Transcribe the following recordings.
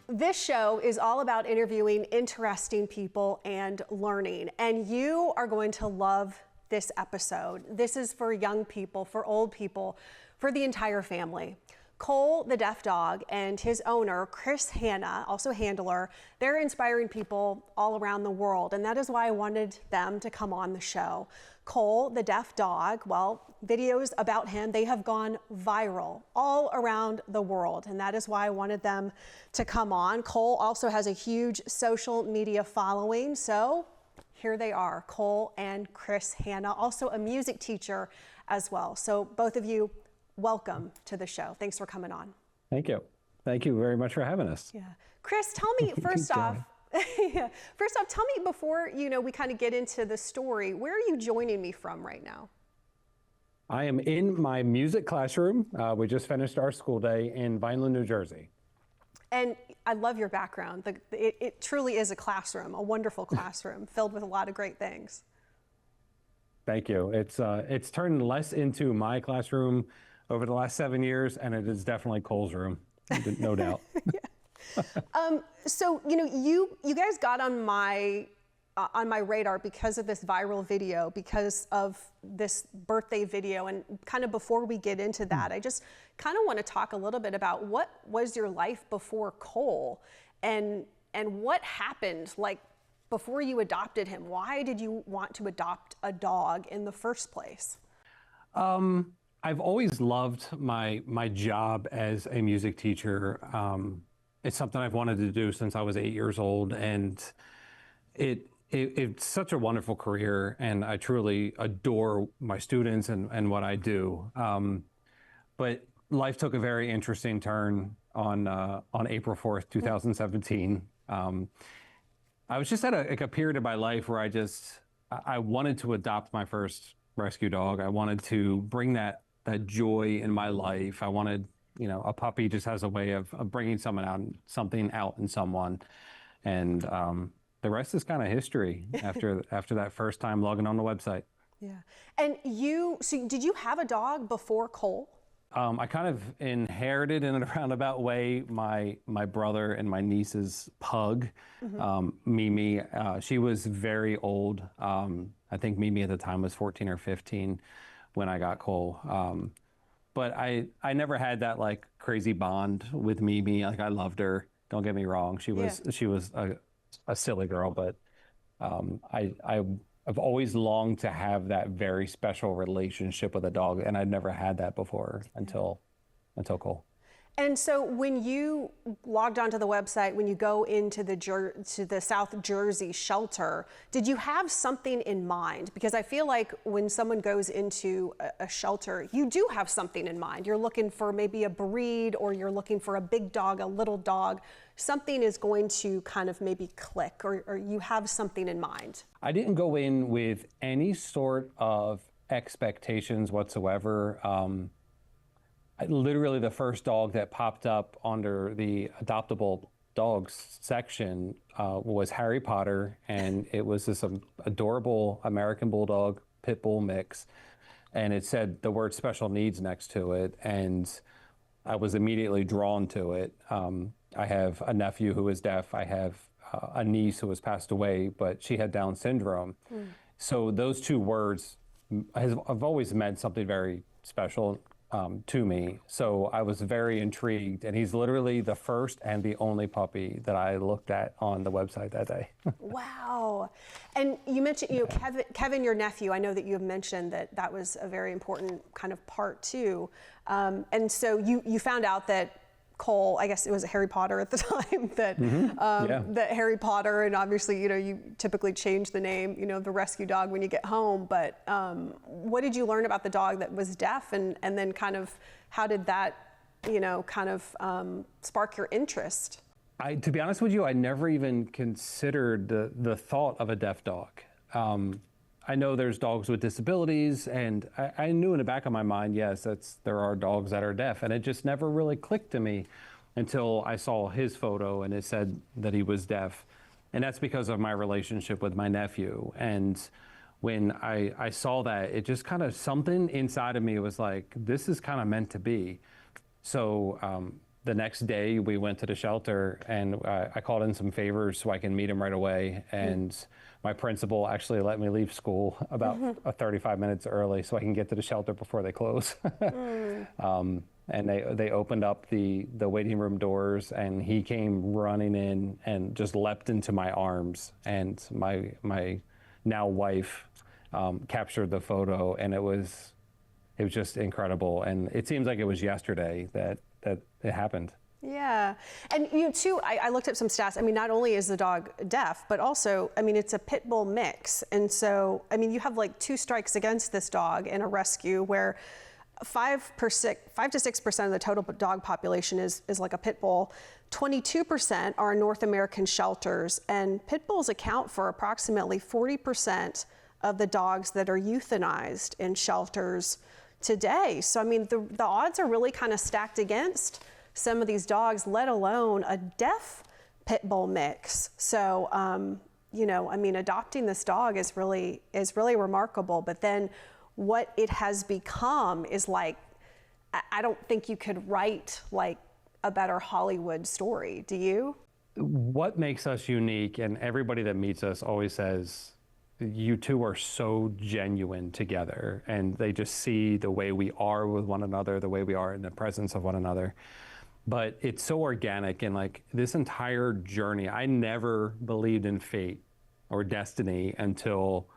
This show is all about interviewing interesting people and learning, and you are going to love this episode. This is for young people, for old people, for the entire family. Cole, the deaf dog, and his owner, Chris Hanna, also handler, they're inspiring people all around the world, and that is why I wanted them to come on the show. Cole, the deaf dog, well, videos about him, they have gone viral all around the world, and that is why I wanted them to come on. Cole also has a huge social media following, so here they are, Cole and Chris Hanna, also a music teacher as well. So both of you, welcome to the show. Thanks for coming on. Thank you. Thank you very much for having us. Yeah. Chris, tell me first off, tell me before, we kind of get into the story, where are you joining me from right now? I am in my music classroom. We just finished our school day in Vineland, New Jersey. And I love your background. It truly is a classroom, a wonderful classroom filled with a lot of great things. Thank you. It's turned less into my classroom over the last 7 years, and it is definitely Cole's room, no doubt. So you guys got on my radar because of this viral video, because of this birthday video, and kind of before we get into that, I just kind of want to talk a little bit about what was your life before Cole, and what happened like before you adopted him. Why did you want to adopt a dog in the first place? I've always loved my job as a music teacher. It's something I've wanted to do since I was 8 years old, and it's such a wonderful career, and I truly adore my students and what I do. But life took a very interesting turn on April 4th, 2017. I was just at a period of my life where I wanted to adopt my first rescue dog. I wanted to bring that joy in my life. I wanted, a puppy just has a way of bringing something out in someone. And the rest is kind of history after that first time logging on the website. Yeah. And so did you have a dog before Cole? I kind of inherited in a roundabout way my brother and my niece's pug, Mimi. She was very old. I think Mimi at the time was 14 or 15 when I got Cole. But I never had that like crazy bond with Mimi. Like, I loved her. Don't get me wrong. She was a silly girl, but I've always longed to have that very special relationship with a dog, and I'd never had that before until Cole. And so when you logged onto the website, when you go into the South Jersey shelter, did you have something in mind? Because I feel like when someone goes into a shelter, you do have something in mind. You're looking for maybe a breed, or you're looking for a big dog, a little dog. Something is going to kind of maybe click, or you have something in mind. I didn't go in with any sort of expectations whatsoever. Literally the first dog that popped up under the adoptable dogs section was Harry Potter, and it was this adorable American Bulldog Pit Bull mix, and it said the word special needs next to it, and I was immediately drawn to it. I have a nephew who is deaf. I have a niece who has passed away, but she had Down syndrome. So those two words have always meant something very special to me. So I was very intrigued, and he's literally the first and the only puppy that I looked at on the website that day. Wow. And you mentioned, Kevin, your nephew, I know that you have mentioned that was a very important kind of part too. And so you found out that Cole, I guess it was Harry Potter at the time, that Harry Potter, and obviously, you typically change the name, the rescue dog when you get home, but what did you learn about the dog that was deaf, and then kind of how did that, spark your interest? To be honest with you, I never even considered the thought of a deaf dog. I know there's dogs with disabilities, and I knew in the back of my mind, yes, there are dogs that are deaf, and it just never really clicked to me until I saw his photo and it said that he was deaf. And that's because of my relationship with my nephew. And when I saw that, it just kind of, something inside of me was like, this is kind of meant to be. So the next day we went to the shelter, and I called in some favors so I can meet him right away. And my principal actually let me leave school about 35 minutes early so I can get to the shelter before they close. And they opened up the waiting room doors, and he came running in and just leapt into my arms. And my now wife captured the photo, and it was just incredible. And it seems like it was yesterday that it happened. Yeah. And you too, I looked up some stats. I mean, not only is the dog deaf, but also, I mean, it's a pit bull mix. And so, I mean, you have like 2 strikes against this dog in a rescue where 5 to 6% of the total dog population is like a pit bull. 22% are in North American shelters, and pit bulls account for approximately 40% of the dogs that are euthanized in shelters today. So, I mean, the odds are really kind of stacked against some of these dogs, let alone a deaf pit bull mix. So, you know, I mean, adopting this dog is really remarkable. But then what it has become is like, I don't think you could write like a better Hollywood story. Do you? What makes us unique, and everybody that meets us always says, you two are so genuine together, and they just see the way we are with one another, the way we are in the presence of one another. But it's so organic, and like this entire journey, I never believed in fate or destiny until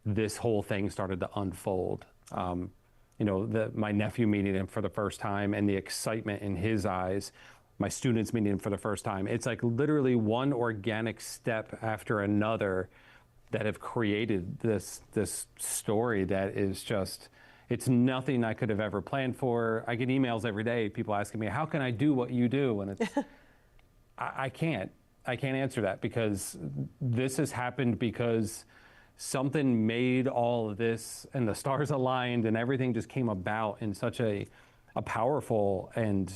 this whole thing started to unfold. You know, my nephew meeting him for the first time, and the excitement in his eyes, my students meeting him for the first time. It's like literally one organic step after another that have created this story that is just, it's nothing I could have ever planned for. I get emails every day, people asking me, how can I do what you do? And it's, I can't answer that, because this has happened because something made all of this, and the stars aligned, and everything just came about in such a powerful and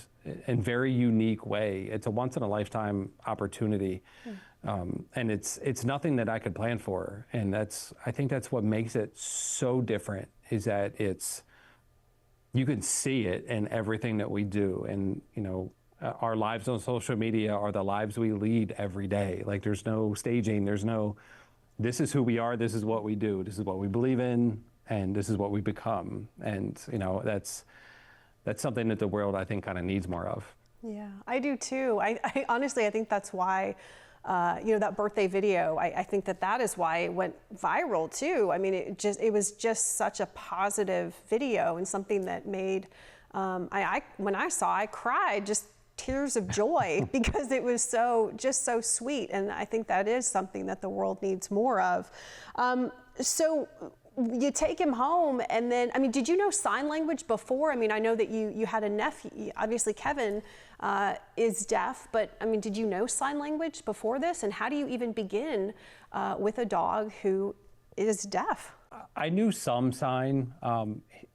very unique way. It's a once in a lifetime opportunity. And it's nothing that I could plan for. And I think that's what makes it so different, is that you can see it in everything that we do. And, you know, our lives on social media are the lives we lead every day. Like, there's no staging, this is who we are, this is what we do, this is what we believe in, and this is what we become. And, you know, that's something that the world, I think, kind of needs more of. Yeah, I do too. I honestly, I think that's why, you know, that birthday video, I think that is why it went viral too. I mean, it was just such a positive video, and something that made, when I saw, I cried, just tears of joy because it was just so sweet. And I think that is something that the world needs more of. So you take him home, and then, I mean, did you know sign language before? I mean, I know that you had a nephew, obviously Kevin is deaf, but I mean, did you know sign language before this? And how do you even begin with a dog who is deaf? I knew some sign.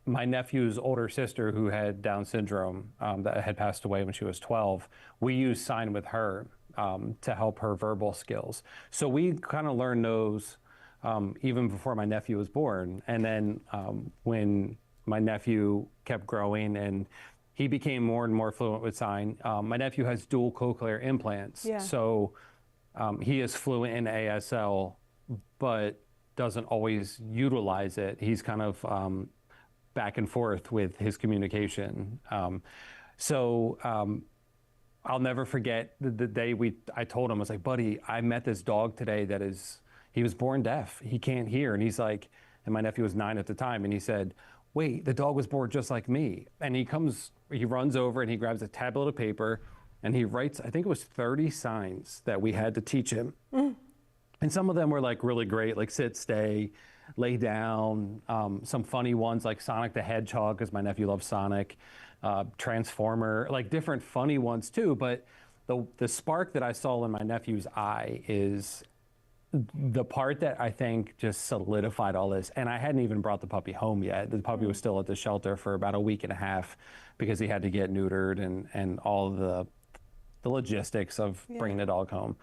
My nephew's older sister, who had Down syndrome, that had passed away when she was 12, we used sign with her to help her verbal skills. So we kind of learned those even before my nephew was born. And then when my nephew kept growing and he became more and more fluent with sign, my nephew has dual cochlear implants. Yeah. So he is fluent in ASL, but doesn't always utilize it. He's kind of back and forth with his communication. I'll never forget the day I told him, I was like, buddy, I met this dog today he was born deaf. He can't hear. And he's like, and my nephew was 9 at the time, and he said, wait, the dog was born just like me. And he runs over and he grabs a tablet of paper and he writes, I think it was 30 signs that we had to teach him. And some of them were like really great, like sit, stay, lay down. Some funny ones like Sonic the Hedgehog, because my nephew loves Sonic, Transformer, like different funny ones too. But the spark that I saw in my nephew's eye is the part that I think just solidified all this. And I hadn't even brought the puppy home yet. The puppy was still at the shelter for about a week and a half because he had to get neutered and all the logistics of bringing the dog home.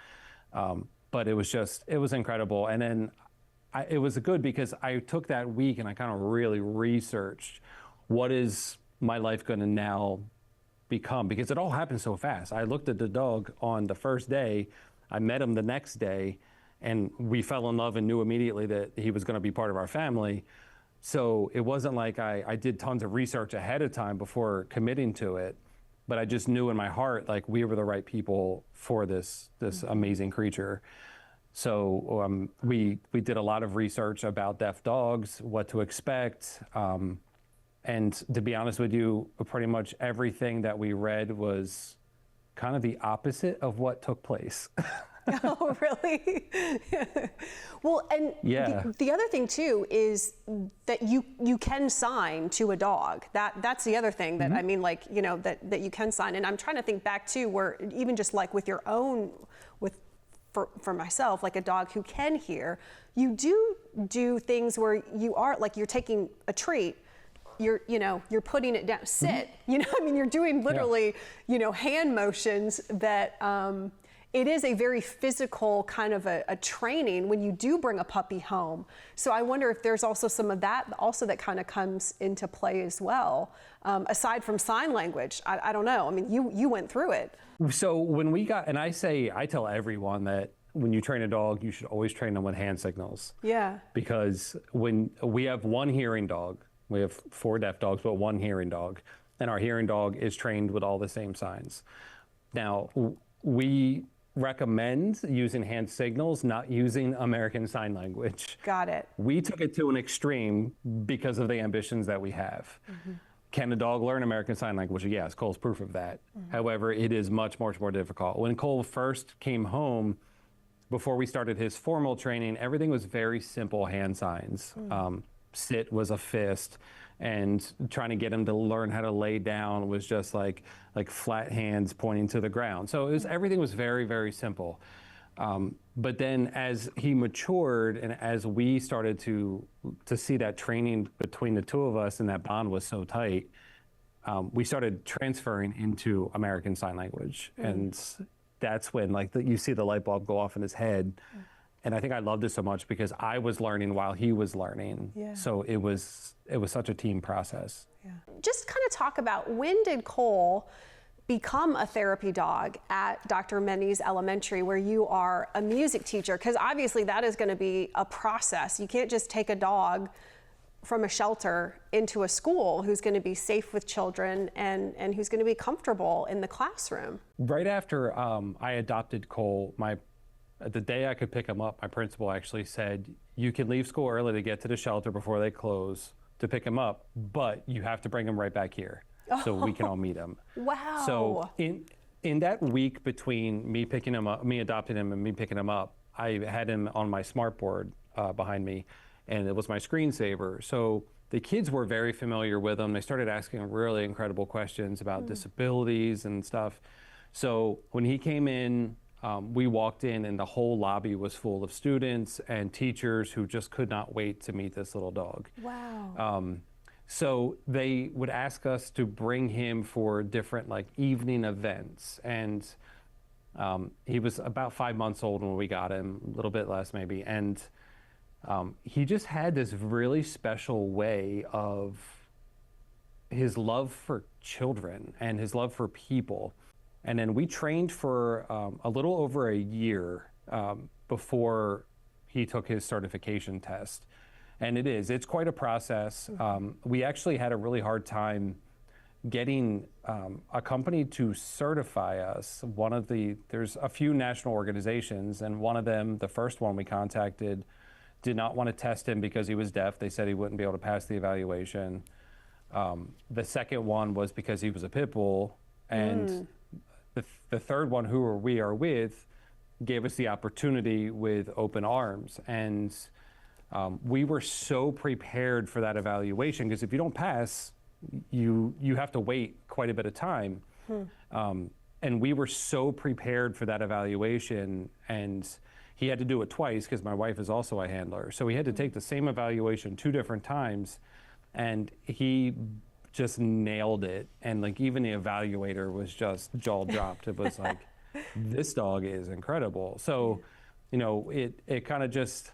But it was incredible. And then it was good because I took that week and I kind of really researched, what is my life going to now become, because it all happened so fast. I looked at the dog on the first day, I met him the next day, and we fell in love and knew immediately that he was going to be part of our family. So it wasn't like I did tons of research ahead of time before committing to it, but I just knew in my heart like we were the right people for this amazing creature. So we did a lot of research about deaf dogs, what to expect. And to be honest with you, pretty much everything that we read was kind of the opposite of what took place. Oh, really? Well, and yeah. the other thing too is that you can sign to a dog. That's the other thing that I mean, like, you know, that you can sign. And I'm trying to think back too, where even just like with your own, for myself, like a dog who can hear, you do things where you are like you're taking a treat. You're putting it down, sit, you know, I mean, you're doing literally, you know, hand motions that, it is a very physical kind of a training when you do bring a puppy home. So I wonder if there's also some of that also that kind of comes into play as well, aside from sign language. I don't know. I mean, you went through it. So when we got, and I tell everyone that when you train a dog, you should always train them with hand signals. Yeah. Because when we have one hearing dog, we have 4 deaf dogs, but 1 hearing dog, and our hearing dog is trained with all the same signs. Now, we recommend using hand signals, not using American Sign Language. Got it. We took it to an extreme because of the ambitions that we have. Can a dog learn American Sign Language? Yes, Cole's proof of that. However, it is much, much more difficult. When Cole first came home, before we started his formal training, everything was very simple hand signs. Sit was a fist, and trying to get him to learn how to lay down was just like flat hands pointing to the ground. So everything was very, very simple. But then as he matured and as we started to see that training between the two of us and that bond was so tight, we started transferring into American Sign Language. And that's when you see the light bulb go off in his head. And I think I loved it so much because I was learning while he was learning. Yeah. So it was such a team process. Yeah. Just kind of talk about, when did Cole become a therapy dog at Dr. Menny's Elementary, where you are a music teacher? Because obviously that is going to be a process. You can't just take a dog from a shelter into a school who's going to be safe with children and who's going to be comfortable in the classroom. Right after I adopted Cole, the day I could pick him up, my principal actually said, you can leave school early to get to the shelter before they close to pick him up, but you have to bring him right back here so we can all meet him. Wow. So in that week between me picking him up, me adopting him and me picking him up, I had him on my smartboard behind me, and it was my screensaver. So the kids were very familiar with him. They started asking really incredible questions about disabilities and stuff. So when he came in, we walked in and the whole lobby was full of students and teachers who just could not wait to meet this little dog. Wow. So they would ask us to bring him for different evening events. And he was about 5 months old when we got him, a little bit less maybe. And he just had this really special way of his love for children and his love for people. And then we trained for a little over a year before he took his certification test. And it's quite a process. We actually had a really hard time getting a company to certify us. There's a few national organizations, and one of them, the first one we contacted, did not want to test him because he was deaf. They said he wouldn't be able to pass the evaluation. The second one was because he was a pit bull. And the third one, who we are with, gave us the opportunity with open arms. And we were so prepared for that evaluation, because if you don't pass, you have to wait quite a bit of time. And we were so prepared for that evaluation, and he had to do it twice because my wife is also a handler. So he had to take the same evaluation 2 different times, and he just nailed it. And even the evaluator was just jaw dropped. It was like, this dog is incredible. So, it kind of just,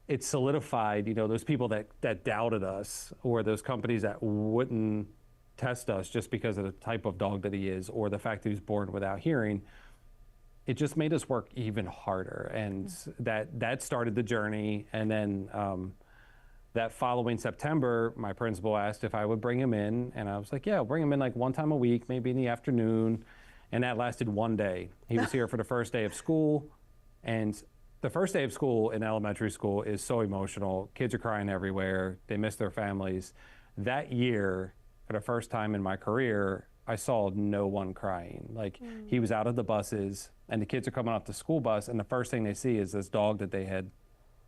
it solidified, those people that doubted us, or those companies that wouldn't test us just because of the type of dog that he is or the fact that he's born without hearing. It just made us work even harder, and that started the journey. And then that following September, my principal asked if I would bring him in, and I was like, yeah, I'll bring him in like one time a week, maybe in the afternoon. And that lasted one day. He was here for the first day of school, and the first day of school in elementary school is so emotional. Kids are crying everywhere. They miss their families. That year, for the first time in my career, I saw no one crying. Like, he was out of the buses, and the kids are coming off the school bus, and the first thing they see is this dog that they had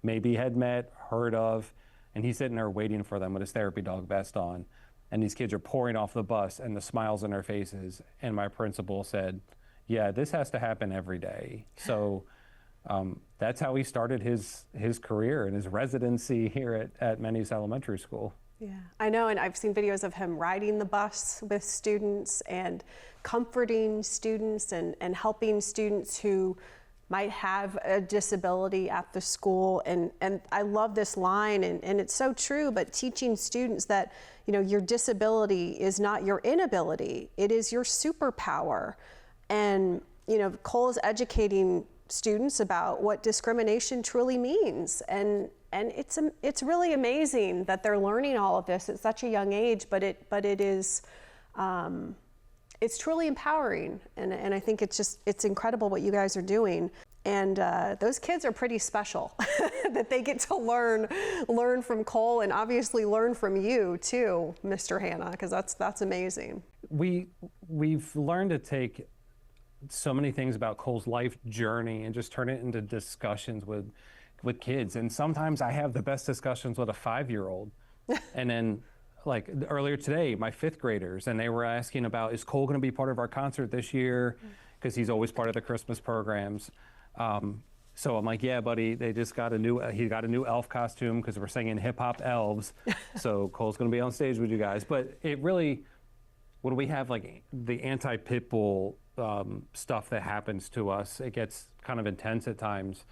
met, heard of, and he's sitting there waiting for them with his therapy dog vest on. And these kids are pouring off the bus, and the smiles on their faces. And my principal said, yeah, this has to happen every day. So that's how he started his career and his residency here at Mennies Elementary School. Yeah, I know, and I've seen videos of him riding the bus with students and comforting students and helping students who might have a disability at the school. And I love this line, and it's so true, but teaching students that, you know, your disability is not your inability, it is your superpower. And, you know, Cole is educating students about what discrimination truly means. And it's really amazing that they're learning all of this at such a young age, but it is, it's truly empowering. And I think it's incredible what you guys are doing. And those kids are pretty special that they get to learn from Cole, and obviously learn from you too, Mr. Hanna, because that's amazing. We've learned to take so many things about Cole's life journey and just turn it into discussions with kids. And sometimes I have the best discussions with a 5-year-old. And then, like earlier today, my 5th graders, and they were asking about, is Cole going to be part of our concert this year? Because he's always part of the Christmas programs. So I'm like, yeah, buddy, they just got he got a new elf costume because we're singing hip hop elves. So Cole's going to be on stage with you guys. But it really, when we have like the anti-pit bull stuff that happens to us, it gets kind of intense at times.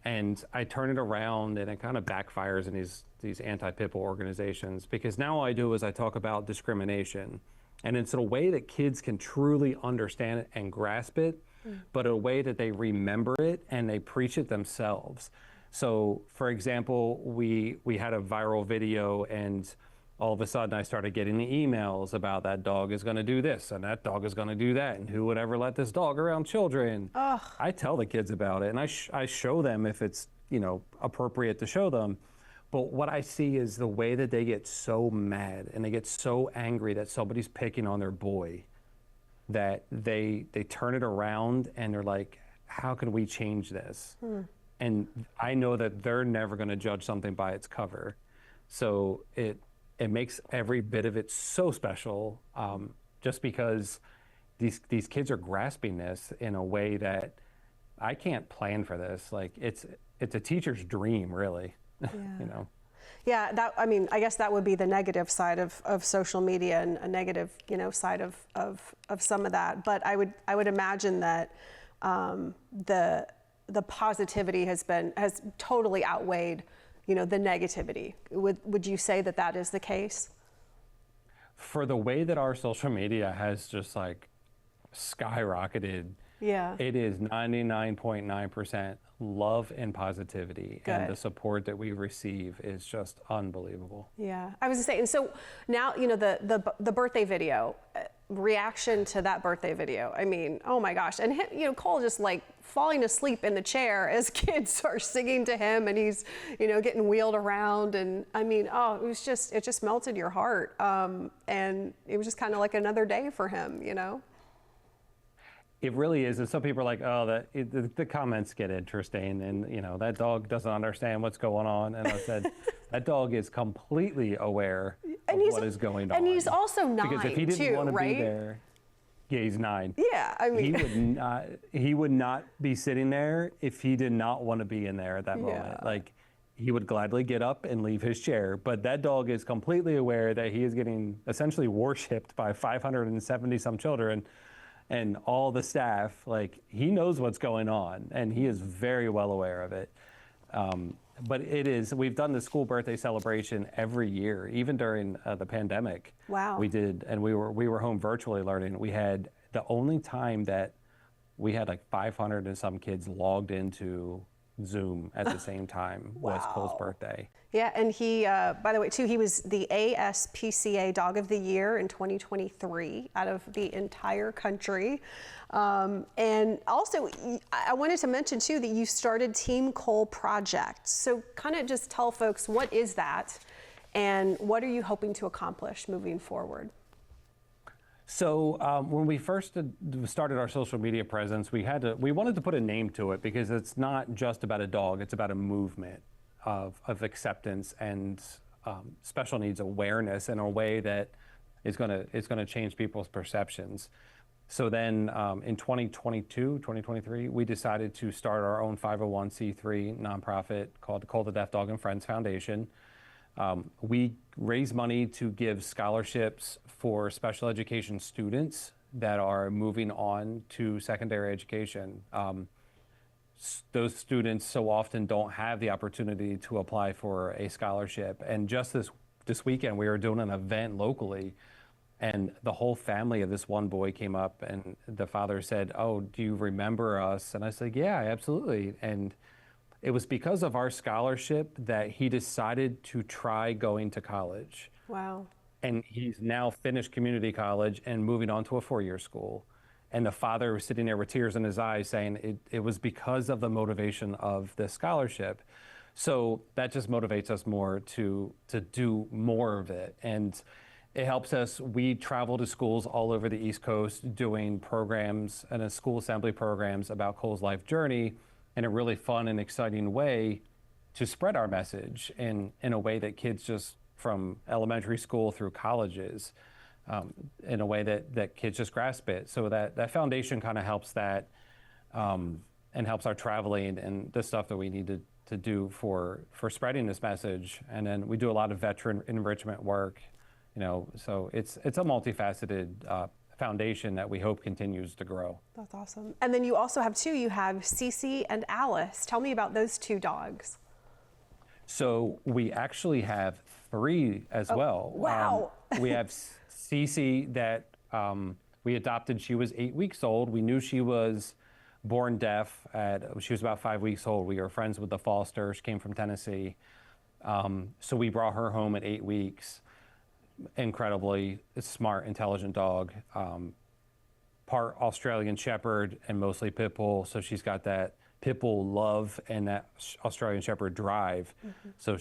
And I turn it around, and it kind of backfires in these anti-pit bull organizations, because now all I do is I talk about discrimination, and it's in a way that kids can truly understand it and grasp it, but in a way that they remember it and they preach it themselves. So, for example, we had a viral video, and all of a sudden I started getting the emails about that dog is going to do this and that dog is going to do that, and who would ever let this dog around children? Ugh. I tell the kids about it, and I show them if it's, you know, appropriate to show them. But what I see is the way that they get so mad and they get so angry that somebody's picking on their boy, that they turn it around and they're like, how can we change this? And I know that they're never going to judge something by its cover. So it makes every bit of it so special, just because these kids are grasping this in a way that I can't plan for this. Like, it's a teacher's dream, really. Yeah. You know. Yeah, I mean, I guess that would be the negative side of social media, and a negative, you know, side of some of that. But I would imagine that the positivity has totally outweighed, you know, the negativity. Would you say that is the case? For the way that our social media has just like skyrocketed, yeah, it is 99.9% love and positivity. Good. And the support that we receive is just unbelievable. Yeah, I was gonna say, and so now, you know, the birthday video, reaction to that birthday video, I mean, oh my gosh. And you know, Cole just like falling asleep in the chair as kids are singing to him, and he's, you know, getting wheeled around, and I mean, oh, it just melted your heart. And it was just kind of like another day for him, you know? It really is. And some people are like, oh, the comments get interesting, and, you know, that dog doesn't understand what's going on. And I said, that dog is completely aware of what is going on. And he's also 9, because if he didn't want to be there, yeah, he's 9. Yeah, I mean, he would not be sitting there if he did not want to be in there at that moment. Like, he would gladly get up and leave his chair. But that dog is completely aware that he is getting essentially worshipped by 570 some children. And all the staff, like, he knows what's going on, and he is very well aware of it. but it is, we've done the school birthday celebration every year, even during the pandemic. Wow. We did, and we were home virtually learning. We had the only time that we had like 500 and some kids logged into Zoom at the same time was Cole's Wow. birthday. Yeah, and he, by the way, too, he was the ASPCA Dog of the Year in 2023 out of the entire country. And also, I wanted to mention, too, that you started Team Cole Project. So kind of just tell folks, what is that, and what are you hoping to accomplish moving forward? So when we first started our social media presence, we wanted to put a name to it, because it's not just about a dog, it's about a movement of acceptance and special needs awareness in a way that is going to change people's perceptions. So then in 2022, 2023, we decided to start our own 501c3 nonprofit called the Cole the Deaf Dog and Friends Foundation. We raise money to give scholarships for special education students that are moving on to secondary education. Those students so often don't have the opportunity to apply for a scholarship. And just this weekend, we were doing an event locally, and the whole family of this one boy came up, and the father said, "Oh, do you remember us?" And I said, "Yeah, absolutely." And it was because of our scholarship that he decided to try going to college. Wow. And he's now finished community college and moving on to a 4-year school. And the father was sitting there with tears in his eyes saying it was because of the motivation of this scholarship. So that just motivates us more to do more of it. And it helps us. We travel to schools all over the East Coast doing programs and school assembly programs about Cole's life journey in a really fun and exciting way to spread our message in a way that kids just from elementary school through colleges, in a way that kids just grasp it. So that foundation kind of helps that, and helps our traveling and the stuff that we need to do for spreading this message. And then we do a lot of veteran enrichment work, so it's a multifaceted foundation that we hope continues to grow. That's awesome. And then you also have you have Cece and Alice. Tell me about those two dogs. So we actually have 3 as well. Wow. We have Cece that we adopted. She was 8 weeks old. We knew she was born deaf she was about 5 weeks old. We were friends with the foster. She came from Tennessee. So we brought her home at 8 weeks. Incredibly smart, intelligent dog. Part Australian Shepherd and mostly Pit Bull. So she's got that Pit Bull love and that Australian Shepherd drive. Mm-hmm. So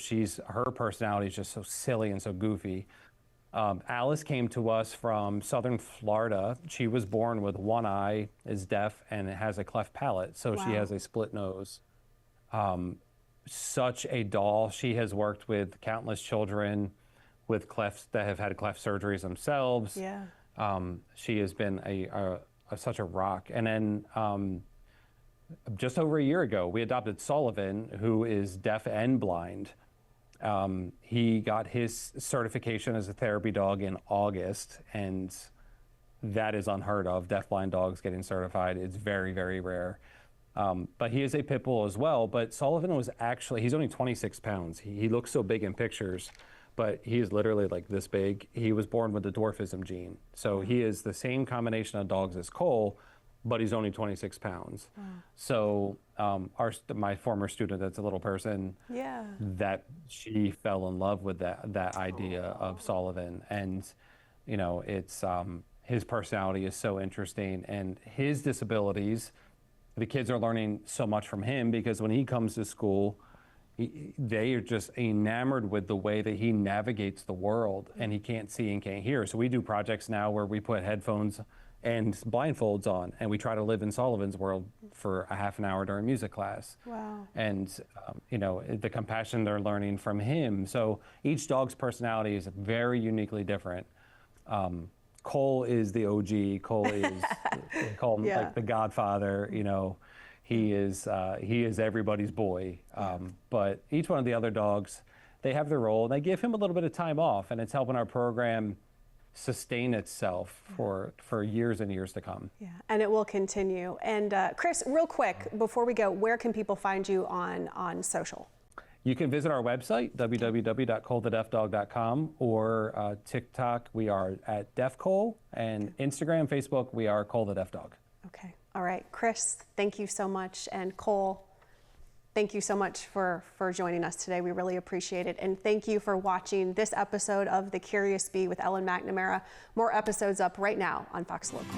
her personality is just so silly and so goofy. Alice came to us from southern Florida. She was born with one eye, is deaf, and has a cleft palate. So wow. She has a split nose. Such a doll. She has worked with countless children with clefts that have had cleft surgeries themselves. Yeah. She has been such a rock. And then just over a year ago, we adopted Sullivan, who is deaf and blind. He got his certification as a therapy dog in August, and that is unheard of. Deaf-blind dogs getting certified. It's very, very rare. But he is a Pit Bull as well. But Sullivan he's only 26 pounds. He looks so big in pictures, but he is literally like this big. He was born with the dwarfism gene. So he is the same combination of dogs as Cole, but he's only 26 pounds. Wow. So my former student that's a little person, yeah, that she fell in love with that idea of Sullivan. And, it's his personality is so interesting, and his disabilities, the kids are learning so much from him, because when he comes to school, they are just enamored with the way that he navigates the world, and he can't see and can't hear. So we do projects now where we put headphones and blindfolds on, and we try to live in Sullivan's world for a half an hour during music class. Wow. And the compassion they're learning from him. So each dog's personality is very uniquely different. Cole is the OG. Cole is call him like the Godfather. He is everybody's boy. But each one of the other dogs, they have their role, and they give him a little bit of time off, and it's helping our program sustain itself for years and years to come. Yeah, and it will continue. And Chris, real quick, before we go, where can people find you on social? You can visit our website, www.colethedeafdog.com, or TikTok, we are at Deaf Cole, and Instagram, Facebook, we are Cole the Deaf Dog. Okay. All right. Chris, thank you so much. And Cole, thank you so much for joining us today. We really appreciate it. And thank you for watching this episode of The Curious Bee with Ellen McNamara. More episodes up right now on Fox Local.